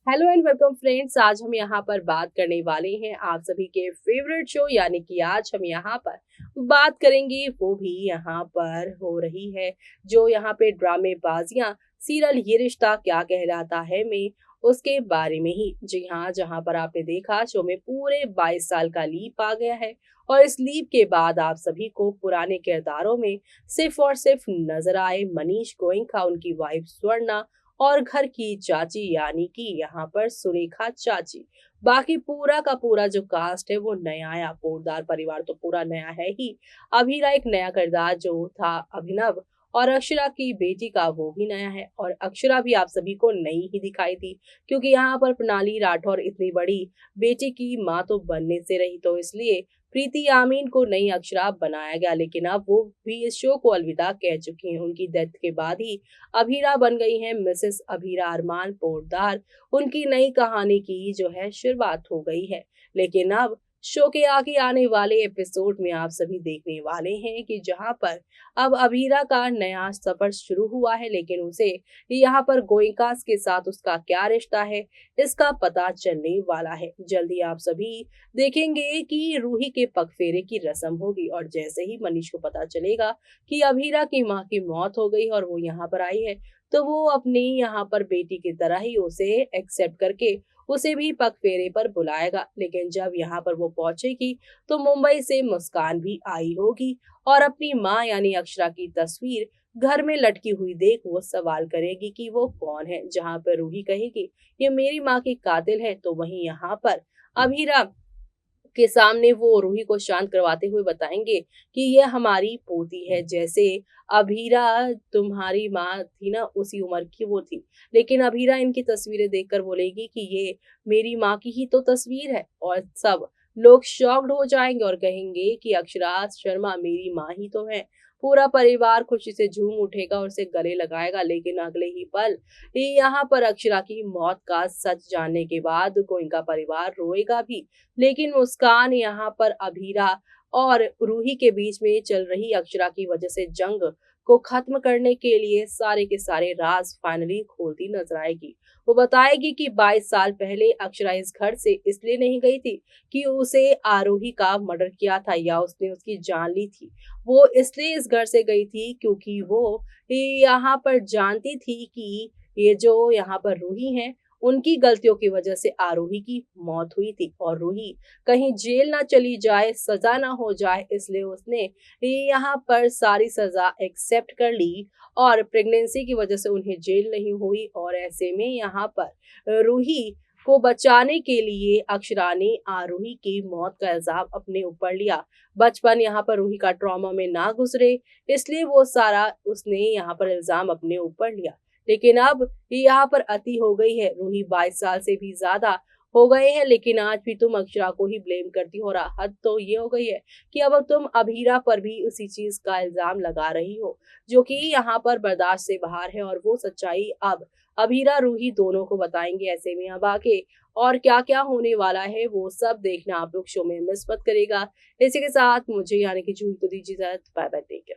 Hello and welcome friends. आज हम यहाँ पर बात करने वाले हैं आप सभी के फेवरेट शो, यानी कि आज हम यहाँ पर बात करेंगे, वो भी यहाँ पर हो रही है जो यहाँ पे ड्रामेबाजियां सीरियल ये रिश्ता क्या कहलाता है में उसके बारे में ही। जी हाँ, जहाँ पर आपने देखा शो में पूरे 22 साल का लीप आ गया है और इस लीप के बाद आप सभी को पुराने किरदारों में सिर्फ और सिर्फ नजर आए मनीष गोयनका, उनकी वाइफ स्वर्णा और घर की चाची यानी कि यहाँ पर सुरेखा चाची। बाकी पूरा का पूरा जो कास्ट है वो नया आया। पोरदार परिवार तो पूरा नया है ही। अभीरा एक नया किरदार जो था अभिनव, और अक्षरा की बेटी का वो भी नया है। और अक्षरा भी आप सभी को नई ही दिखाई दी, क्योंकि यहाँ पर प्रणाली राठौर इतनी बड़ी बेटी की माँ तो बनने से रही, तो इसलिए प्रीति आमीन को नई अक्षरा बनाया गया। लेकिन अब वो भी इस शो को अलविदा कह चुकी हैं। उनकी डेथ के बाद ही अभीरा बन गई हैं मिसेस अभीरा अरमान पोरदार। उनकी नई कहानी की जो है शुरुआत हो गई है। लेकिन अब शो के आगे आने वाले एपिसोड में आप सभी देखने वाले हैं कि जहां पर अब अभीरा का नया सफर शुरू हुआ है, लेकिन उसे यहाँ पर गोयनकास के साथ उसका क्या रिश्ता है इसका पता चलने वाला है। जल्दी आप सभी देखेंगे कि रूही के पगफेरे की रस्म होगी, और जैसे ही मनीष को पता चलेगा कि अभीरा की माँ की मौत हो गई और वो यहाँ पर आई है, तो वो अपनी यहाँ पर बेटी की तरह ही उसे एक्सेप्ट करके उसे भी पगफेरे पर बुलाएगा। लेकिन जब यहाँ पर वो पहुंचेगी तो मुंबई से मुस्कान भी आई होगी और अपनी माँ यानी अक्षरा की तस्वीर घर में लटकी हुई देख वो सवाल करेगी कि वो कौन है। जहाँ पर रूही कहेगी ये मेरी माँ की कातिल है, तो वहीं यहाँ पर अभीरा के सामने वो रूही को शांत करवाते हुए बताएंगे कि ये हमारी पोती है। जैसे अभीरा तुम्हारी माँ थी ना, उसी उम्र की वो थी। लेकिन अभीरा इनकी तस्वीरें देखकर बोलेगी कि ये मेरी माँ की ही तो तस्वीर है, और सब लोग शॉक्ड हो जाएंगे और कहेंगे कि अक्षरा शर्मा मेरी माँ ही तो है। पूरा परिवार खुशी से झूम उठेगा और उसे गले लगाएगा। लेकिन अगले ही पल यहाँ पर अक्षरा की मौत का सच जानने के बाद गोयनका परिवार रोएगा भी। लेकिन मुस्कान यहाँ पर अभीरा और रूही के बीच में चल रही अक्षरा की वजह से जंग को खत्म करने के लिए सारे के सारे राज फाइनली खोलती नजर आएगी। वो बताएगी कि 22 साल पहले अक्षरा इस घर से इसलिए नहीं गई थी कि उसे आरोही का मर्डर किया था या उसने उसकी जान ली थी। वो इसलिए इस घर से गई थी क्योंकि वो यहाँ पर जानती थी कि ये जो यहाँ पर रूही है उनकी गलतियों की वजह से आरोही की मौत हुई थी, और रूही कहीं जेल ना चली जाए, सजा ना हो जाए, इसलिए उसने यहाँ पर सारी सजा एक्सेप्ट कर ली। और प्रेगनेंसी की वजह से उन्हें जेल नहीं हुई, और ऐसे में यहाँ पर रूही को बचाने के लिए अक्षरा ने आरोही की मौत का इल्जाम अपने ऊपर लिया। बचपन यहाँ पर रूही का ट्रॉमा में ना गुजरे, इसलिए वो सारा उसने यहाँ पर इल्जाम अपने ऊपर लिया। लेकिन अब यहाँ पर अति हो गई है। रूही 22 साल से भी ज्यादा हो गए हैं, लेकिन आज भी तुम अक्षरा को ही ब्लेम करती हो। रहा हद तो ये हो गई है कि अब तुम अभीरा पर भी उसी चीज का इल्जाम लगा रही हो, जो कि यहाँ पर बर्दाश्त से बाहर है। और वो सच्चाई अब अभीरा रूही दोनों को बताएंगे। ऐसे में अब आगे और क्या क्या होने वाला है वो सब देखना आप लोग शो में मिस मत करेगा। इसी के साथ मुझे यानी कि जूही को दीजिए इजाजत। Bye bye, take care.